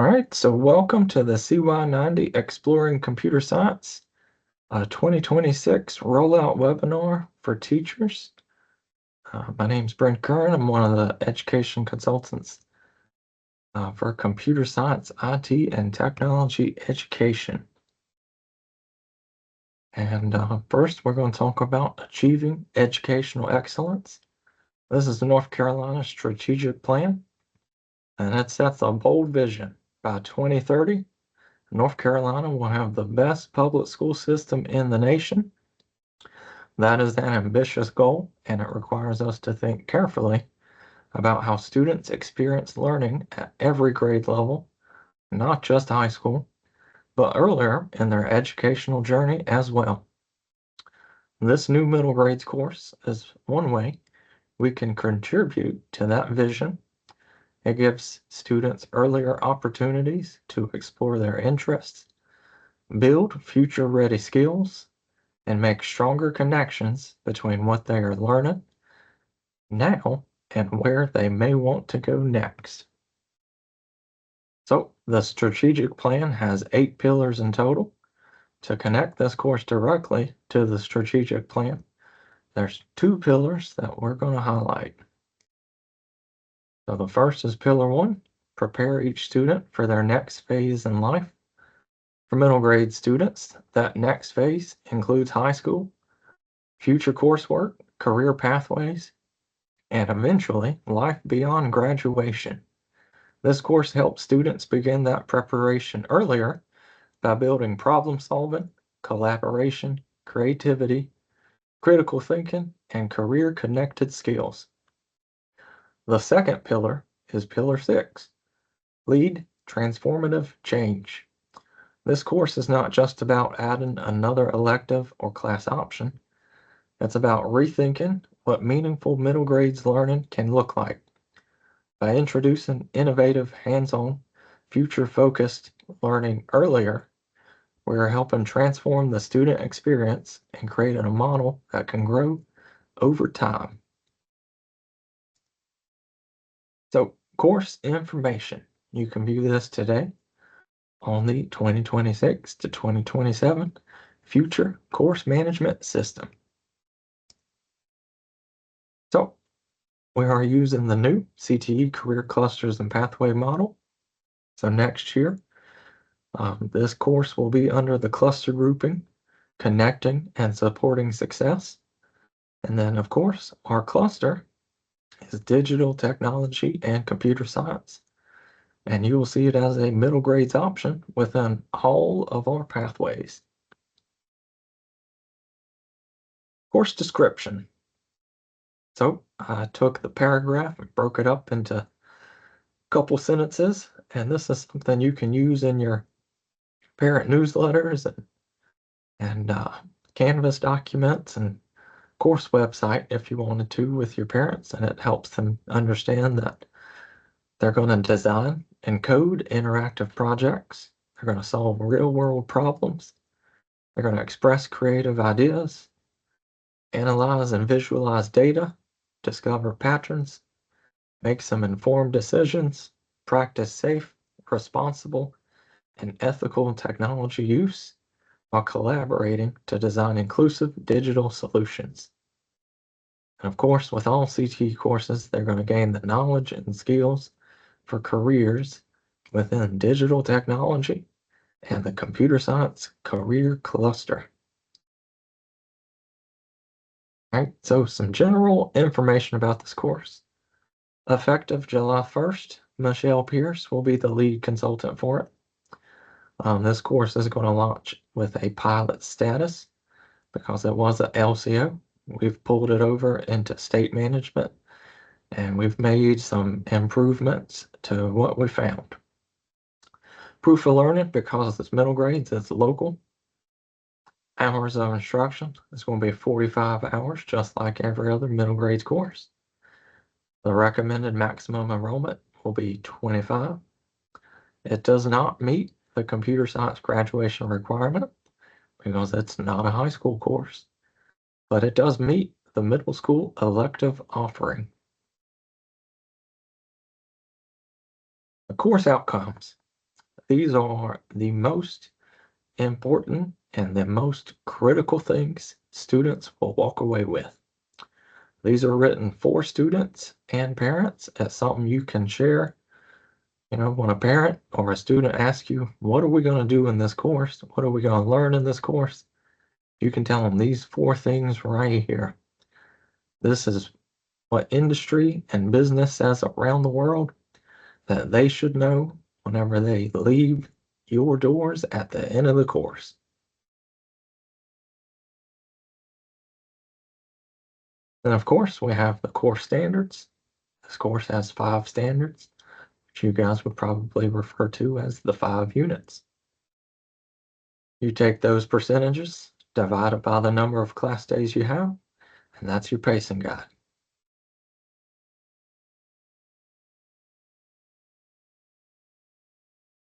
All right, so welcome to the CY90 Exploring Computer Science 2026 Rollout webinar for teachers. My name's Brent Curran. I'm one of the education consultants for computer science, IT, and technology education. And first, we're going to talk about achieving educational excellence. This is the North Carolina Strategic Plan, and it sets a bold vision. By 2030, North Carolina will have the best public school system in the nation. That is an ambitious goal, and it requires us to think carefully about how students experience learning at every grade level, not just high school, but earlier in their educational journey as well. This new middle grades course is one way we can contribute to that vision. It gives students earlier opportunities to explore their interests, build future-ready skills, and make stronger connections between what they are learning now and where they may want to go next. So the strategic plan has 8 pillars in total. To connect this course directly to the strategic plan, there's 2 pillars that we're going to highlight. So the first is pillar 1, prepare each student for their next phase in life. For middle grade students, that next phase includes high school, future coursework, career pathways, and eventually life beyond graduation. This course helps students begin that preparation earlier by building problem solving, collaboration, creativity, critical thinking, and career connected skills. The second pillar is pillar 6, lead transformative change. This course is not just about adding another elective or class option. It's about rethinking what meaningful middle grades learning can look like. By introducing innovative, hands-on, future-focused learning earlier, we are helping transform the student experience and creating a model that can grow over time. So, course information. You can view this today on the 2026 to 2027 Future Course Management System. So, we are using the new CTE Career Clusters and Pathway model. So next year, this course will be under the cluster grouping, connecting and supporting success. And then, of course, our cluster is digital technology and computer science. And you will see it as a middle grades option within all of our pathways. Course description. So I took the paragraph and broke it up into a couple sentences, and this is something you can use in your parent newsletters and Canvas documents and course website if you wanted to with your parents, and it helps them understand that they're going to design and code interactive projects. They're going to solve real-world problems. They're going to express creative ideas, analyze and visualize data, discover patterns, make some informed decisions, practice safe, responsible, and ethical technology use, while collaborating to design inclusive digital solutions. And of course, with all CTE courses, they're going to gain the knowledge and skills for careers within digital technology and the computer science career cluster. All right, so some general information about this course. Effective July 1st, Michelle Pierce will be the lead consultant for it. This course is going to launch with a pilot status because it was an LCO. We've pulled it over into state management and we've made some improvements to what we found. Proof of learning, because it's middle grades, it's local. Hours of instruction is going to be 45 hours, just like every other middle grades course. The recommended maximum enrollment will be 25. It does not meet the computer science graduation requirement because it's not a high school course, but it does meet the middle school elective offering. The course outcomes. these are the most important and the most critical things students will walk away with. These are written for students and parents as something you can share. When a parent or a student asks you, what are we going to do in this course? What are we going to learn in this course? You can tell them these 4 things right here. This is what industry and business says around the world that they should know whenever they leave your doors at the end of the course. And of course, we have the course standards. This course has 5 standards, which you guys would probably refer to as the 5 units. You take those percentages, divide it by the number of class days you have, and that's your pacing guide.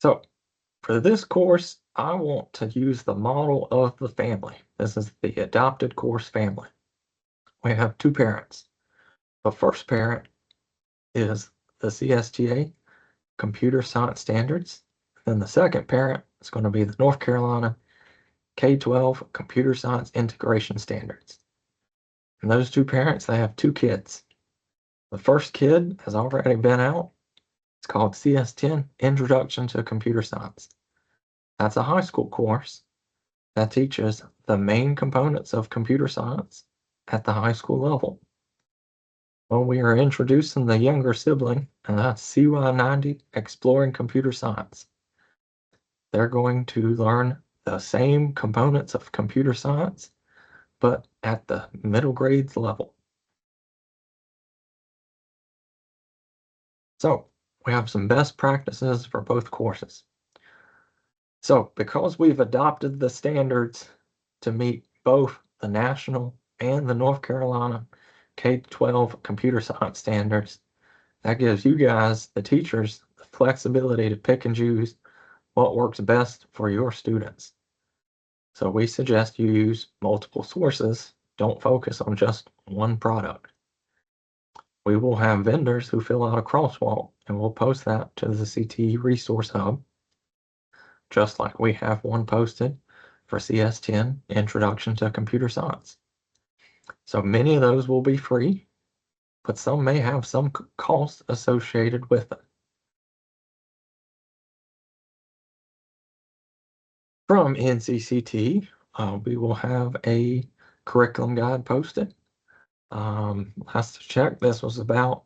So for this course, I want to use the model of the family. This is the adopted course family. We have 2 parents. The first parent is the CSTA Computer Science Standards. Then the second parent is going to be the North Carolina K-12 Computer Science Integration Standards. And those 2 parents, they have 2 kids. The first kid has already been out. It's called CS10 Introduction to Computer Science. That's a high school course that teaches the main components of computer science at the high school level. Well, we are introducing the younger sibling, and that's CY90 Exploring Computer Science. They're going to learn the same components of computer science, but at the middle grades level. So we have some best practices for both courses. So because we've adopted the standards to meet both the national and the North Carolina K-12 computer science standards, that gives you guys, the teachers, the flexibility to pick and choose what works best for your students. So we suggest you use multiple sources. Don't focus on just one product. We will have vendors who fill out a crosswalk, and we'll post that to the CTE Resource Hub, just like we have one posted for CS10 Introduction to Computer Science. So many of those will be free, but some may have some costs associated with it. From NCCT, we will have a curriculum guide posted. Last check, this was about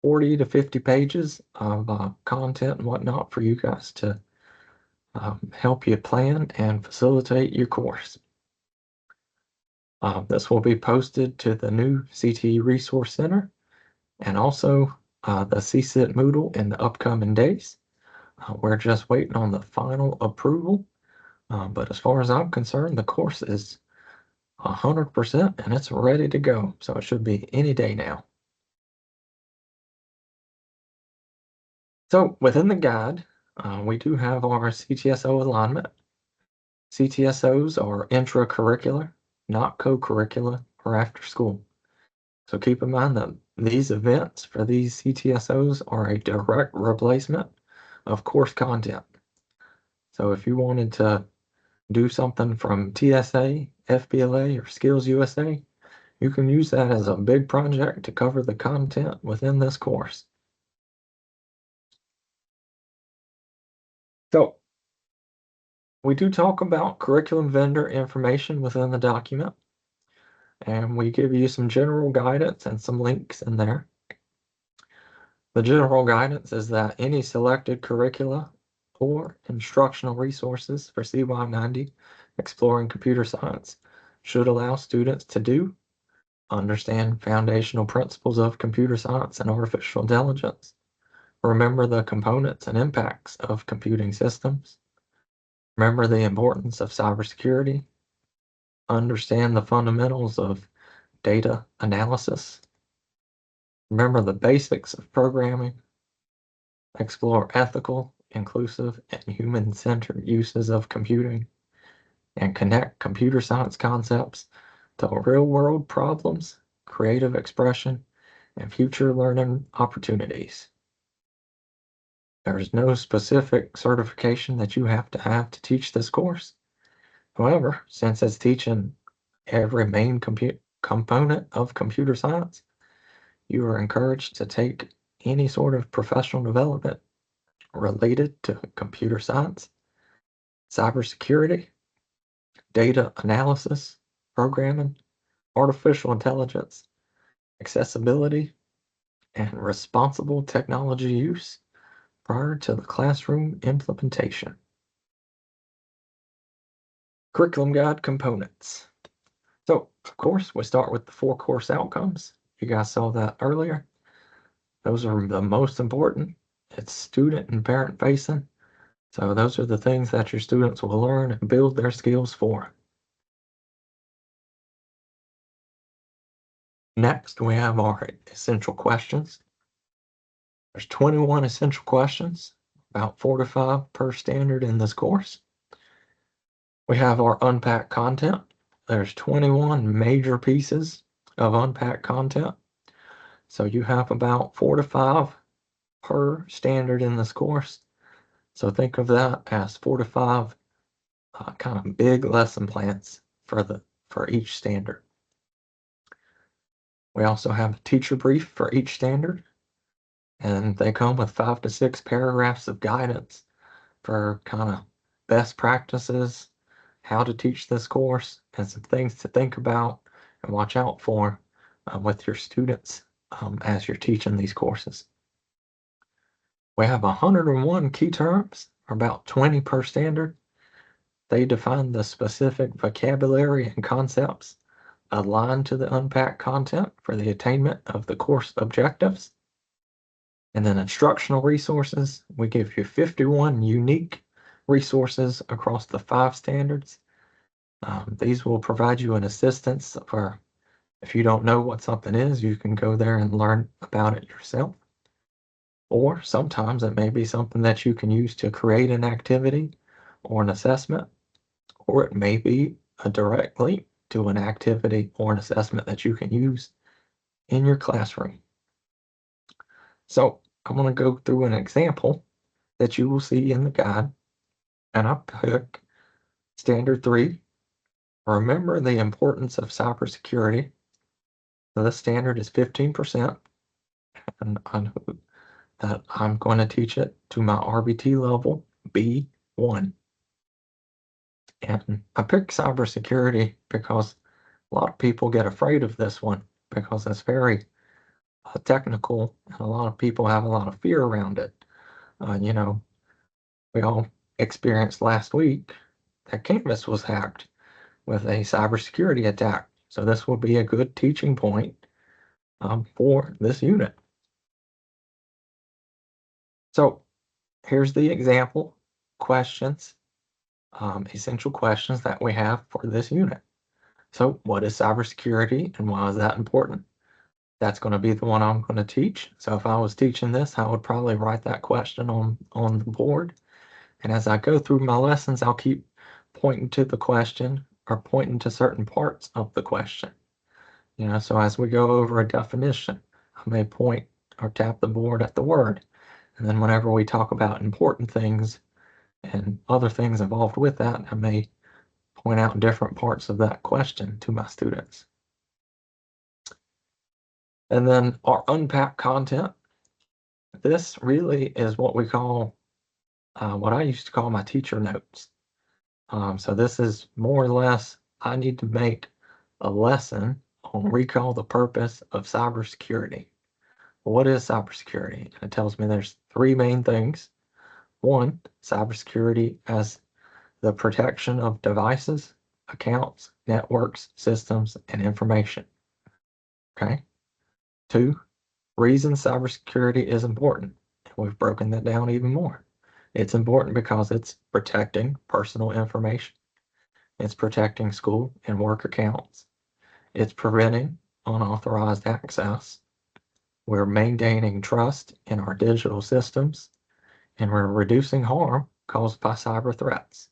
40 to 50 pages of content and whatnot for you guys to help you plan and facilitate your course. This will be posted to the new CTE Resource Center and also the CSIT Moodle in the upcoming days. We're just waiting on the final approval, but as far as I'm concerned, the course is 100% and it's ready to go, so it should be any day now. So within the guide, we do have our CTSO alignment. CTSOs are intracurricular, not co-curricular or after school. So keep in mind that these events for these CTSOs are a direct replacement of course content. So if you wanted to do something from TSA, FBLA, or Skills USA, you can use that as a big project to cover the content within this course. So we do talk about curriculum vendor information within the document, and we give you some general guidance and some links in there. The general guidance is that any selected curricula or instructional resources for CY90 Exploring Computer Science should allow students to understand foundational principles of computer science and artificial intelligence, remember the components and impacts of computing systems, remember the importance of cybersecurity, understand the fundamentals of data analysis, remember the basics of programming, explore ethical, inclusive, and human-centered uses of computing, and connect computer science concepts to real-world problems, creative expression, and future learning opportunities. There's no specific certification that you have to teach this course. However, since it's teaching every main component of computer science, you are encouraged to take any sort of professional development related to computer science, cybersecurity, data analysis, programming, artificial intelligence, accessibility, and responsible technology use prior to the classroom implementation. Curriculum guide components. So, of course, we start with the 4 course outcomes. You guys saw that earlier. Those are the most important. It's student and parent facing. So those are the things that your students will learn and build their skills for. Next, we have our essential questions. There's 21 essential questions, about 4 to 5 per standard in this course. We have our unpacked content. There's 21 major pieces of unpacked content. So you have about 4 to 5 per standard in this course. So think of that as 4 to 5 kind of big lesson plans for each standard. We also have a teacher brief for each standard, and they come with 5 to 6 paragraphs of guidance for kind of best practices, how to teach this course, and some things to think about and watch out for with your students as you're teaching these courses. We have 101 key terms, or about 20 per standard. They define the specific vocabulary and concepts aligned to the unpacked content for the attainment of the course objectives. And then instructional resources, we give you 51 unique resources across the 5 standards. These will provide you an assistance for if you don't know what something is, you can go there and learn about it yourself. Or sometimes it may be something that you can use to create an activity or an assessment, or it may be a direct link to an activity or an assessment that you can use in your classroom. So I'm going to go through an example that you will see in the guide, and I pick Standard 3. Remember the importance of cybersecurity. So this standard is 15%, and I know that I'm going to teach it to my RBT level B1. And I picked cybersecurity because a lot of people get afraid of this one because it's very technical, and a lot of people have a lot of fear around it. You know, we all experienced last week that Canvas was hacked with a cybersecurity attack. So this will be a good teaching point for this unit. So here's the example questions, essential questions that we have for this unit. So what is cybersecurity and why is that important? That's going to be the one I'm going to teach. So if I was teaching this, I would probably write that question on the board. And as I go through my lessons, I'll keep pointing to the question or pointing to certain parts of the question. You know, so as we go over a definition, I may point or tap the board at the word. And then whenever we talk about important things and other things involved with that, I may point out different parts of that question to my students. And then our unpacked content. This really is what we call, what I used to call my teacher notes. So this is more or less, I need to make a lesson on recall the purpose of cybersecurity. What is cybersecurity? And it tells me there's 3 main things. 1, cybersecurity as the protection of devices, accounts, networks, systems, and information. Okay. 2, reasons cybersecurity is important. We've broken that down even more. It's important because it's protecting personal information. It's protecting school and work accounts. It's preventing unauthorized access. We're maintaining trust in our digital systems, and we're reducing harm caused by cyber threats.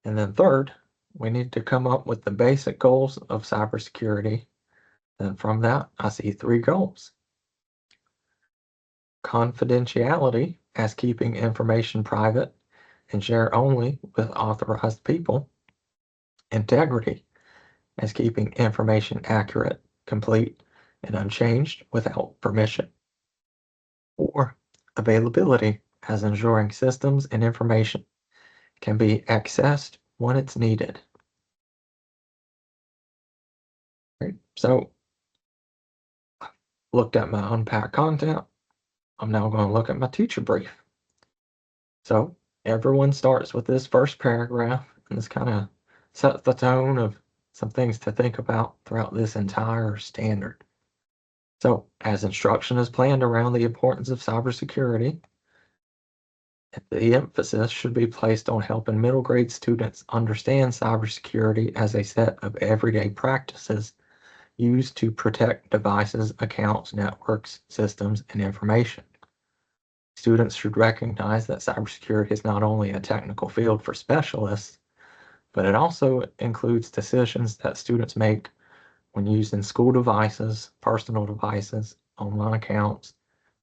And then 3rd, we need to come up with the basic goals of cybersecurity. And from that, I see 3 goals. confidentiality as keeping information private and shared only with authorized people, integrity as keeping information accurate, complete, and unchanged without permission, or availability as ensuring systems and information can be accessed when it's needed. Right? So, looked at my unpacked content. I'm now going to look at my teacher brief. So, everyone starts with this first paragraph, and this kind of sets the tone of some things to think about throughout this entire standard. So, as instruction is planned around the importance of cybersecurity, the emphasis should be placed on helping middle grade students understand cybersecurity as a set of everyday practices used to protect devices, accounts, networks, systems, and information. Students should recognize that cybersecurity is not only a technical field for specialists, but it also includes decisions that students make when using school devices, personal devices, online accounts,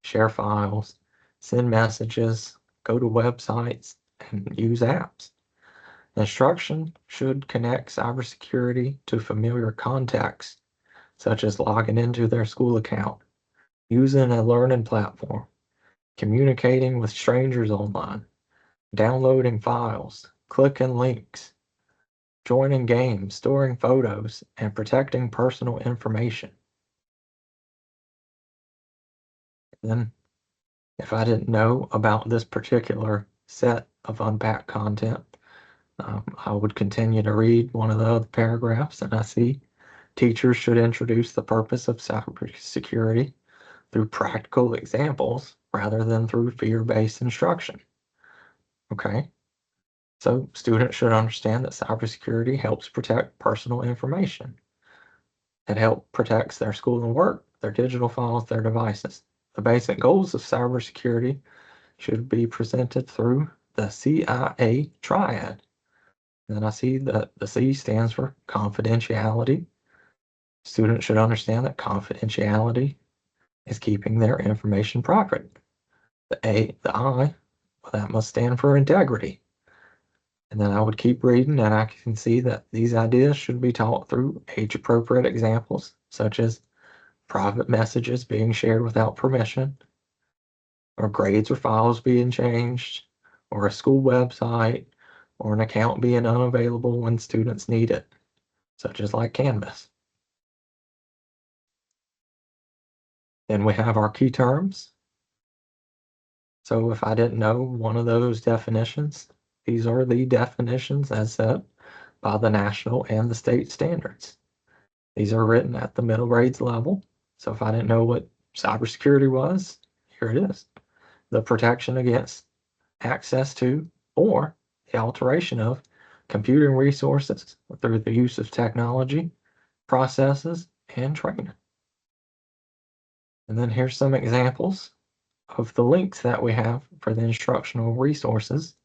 share files, send messages, go to websites, and use apps. Instruction should connect cybersecurity to familiar contexts, such as logging into their school account, using a learning platform, communicating with strangers online, downloading files, clicking links, joining games, storing photos, and protecting personal information. Then, if I didn't know about this particular set of unpacked content, I would continue to read one of the other paragraphs, and I see teachers should introduce the purpose of cybersecurity through practical examples rather than through fear-based instruction. Okay, so students should understand that cybersecurity helps protect personal information. It helps protects their school and work, their digital files, their devices. The basic goals of cybersecurity should be presented through the CIA triad. And then I see that the C stands for confidentiality. Students should understand that confidentiality is keeping their information private. The I, well, that must stand for integrity. And then I would keep reading, and I can see that these ideas should be taught through age-appropriate examples, such as private messages being shared without permission, or grades or files being changed, or a school website, or an account being unavailable when students need it, such as like Canvas. Then we have our key terms. So if I didn't know one of those definitions, these are the definitions as set by the national and the state standards. These are written at the middle grades level. So if I didn't know what cybersecurity was, here it is. The protection against access to or the alteration of computing resources through the use of technology, processes, and training. And then here's some examples of the links that we have for the instructional resources.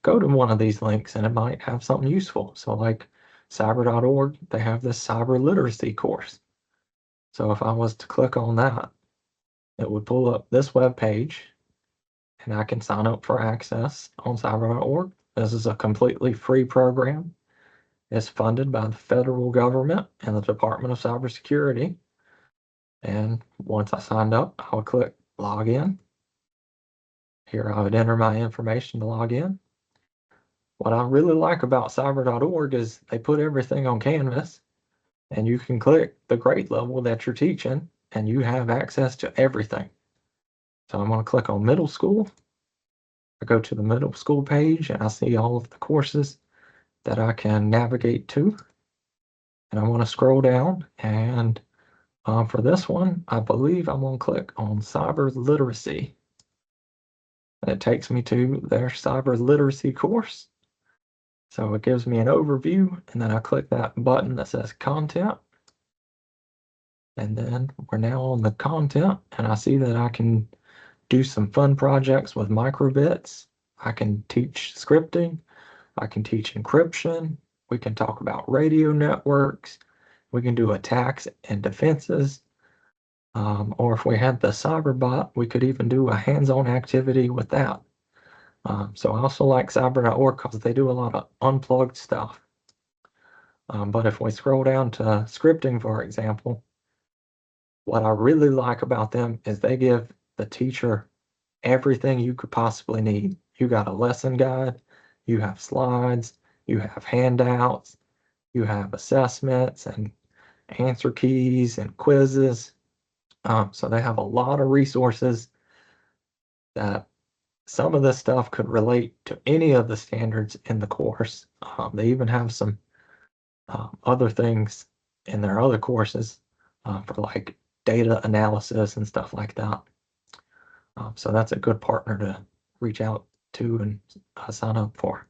Go to one of these links and it might have something useful. So like cyber.org, they have this cyber literacy course. So if I was to click on that, it would pull up this web page and I can sign up for access on cyber.org. This is a completely free program. It's funded by the federal government and the Department of Cybersecurity. And once I signed up, I would click log in. Here I would enter my information to log in. What I really like about cyber.org is they put everything on Canvas and you can click the grade level that you're teaching and you have access to everything. So I'm going to click on middle school. I go to the middle school page and I see all of the courses that I can navigate to. And I want to scroll down and for this one, I believe I'm going to click on cyber literacy. And it takes me to their cyber literacy course. So it gives me an overview, and then I click that button that says content. And then we're now on the content, and I see that I can do some fun projects with microbits. I can teach scripting. I can teach encryption. We can talk about radio networks. We can do attacks and defenses. Or if we had the cyberbot, we could even do a hands-on activity with that. So I also like cyber.org because they do a lot of unplugged stuff. But if we scroll down to scripting, for example, what I really like about them is they give the teacher everything you could possibly need. You got a lesson guide, you have slides, you have handouts, you have assessments and answer keys and quizzes. So they have a lot of resources that some of this stuff could relate to any of the standards in the course. They even have some other things in their other courses for like data analysis and stuff like that. So that's a good partner to reach out to and sign up for.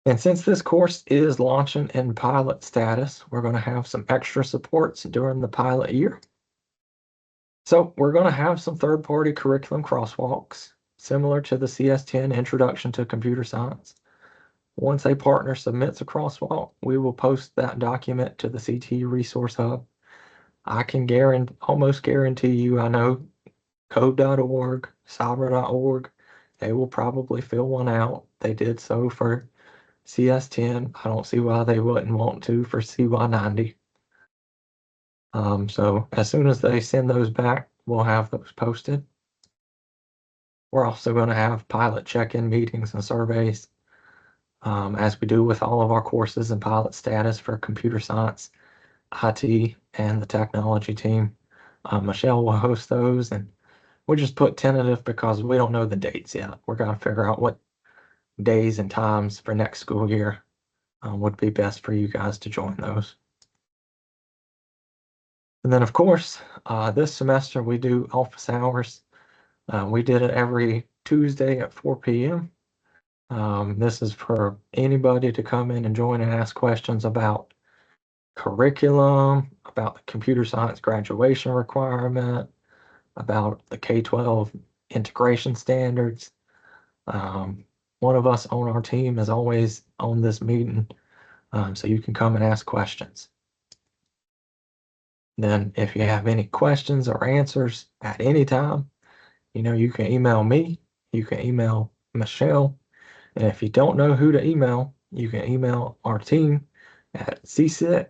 And since this course is launching in pilot status, we're going to have some extra supports during the pilot year. So we're going to have some third-party curriculum crosswalks, similar to the CS10 Introduction to Computer Science. Once a partner submits a crosswalk, we will post that document to the CT Resource Hub. I can almost guarantee you, I know code.org, cyber.org, they will probably fill one out. They did so for CS10. I don't see why they wouldn't want to for CY90. So as soon as they send those back, we'll have those posted. We're also going to have pilot check-in meetings and surveys, as we do with all of our courses in pilot status for computer science, IT, and the technology team. Michelle will host those, and we just put tentative because we don't know the dates yet. We're going to figure out what days and times for next school year would be best for you guys to join those. And then, of course, this semester we do office hours. We did it every Tuesday at 4 p.m. This is for anybody to come in and join and ask questions about curriculum, about the computer science graduation requirement, about the K-12 integration standards. One of us on our team is always on this meeting, so you can come and ask questions. Then if you have any questions or answers at any time, you can email me, you can email Michelle, and if you don't know who to email, you can email our team at csit@dpi.nc.gov.